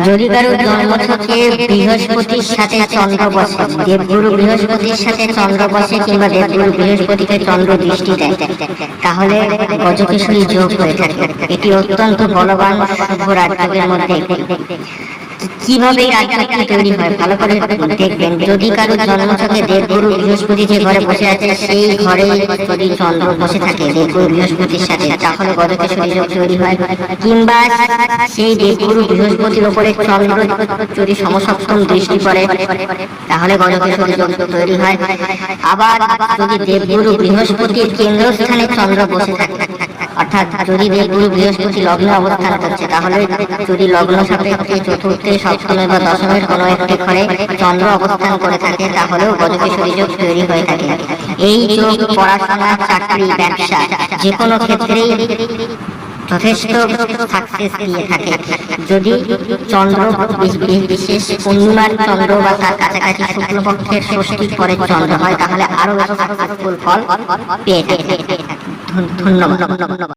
যদি কারো জন্মছকে বৃহস্পতির সাথে চন্দ্র বসে, দেবগুরু বৃহস্পতির সাথে চন্দ্র বসে কিংবা দেবগুরু বৃহস্পতিকে চন্দ্র দৃষ্টি দেয়, তাহলে গজকেশরী যোগ হয়ে থাকে। এটি অত্যন্ত বলবান শুভ রাজযোগের মধ্যে একটি। কিভাবে এই রাজযোগটি তৈরি হয় ভালো করে দেখবেন। যদি কারো জন্মছকে দেবগুরু বৃহস্পতি যে ঘরে বসে আছে সেই ঘরে যদি চন্দ্র বসে থাকে দেবগুরু বৃহস্পতির সাথে, তাহলে গজকেশরী যোগ তৈরি হয়। কিংবা সেই দেবগুরু বৃহস্পতির উপরে চন্দ্র যদি সমসপ্তম দৃষ্টি পড়ে, তাহলে গজকেশরী যোগ তৈরি হয়। আবার যদি দেবগুরু বৃহস্পতির কেন্দ্রস্থানে চন্দ্র বসে থাকে, অর্থাৎ যদি দেবগুরু বৃহস্পতি লগ্নে অবস্থান করছে, তাহলে যদি লগ্ন সাপেক্ষে চতুর্থে সপ্তমে বা দশমের কোনো একটি ঘরে চন্দ্র অবস্থান করে থাকে, তাহলেও গজকেশরী যোগ তৈরি হয়ে থাকে। এই যোগ পড়াশোনা, চাকরি, ব্যবসা যে কোনো ক্ষেত্রেই যথেষ্ট সাকসেস দিয়ে থাকে। যদি চন্দ্র বিশেষ পূর্ণিমার চন্দ্র বা তার কাছাকাছি শুক্লপক্ষের ষষ্ঠীর পরে চন্দ্র হয়, তাহলে আরো সাকসেসফুল ফল পেয়ে থাকে। ধন্যবাদ।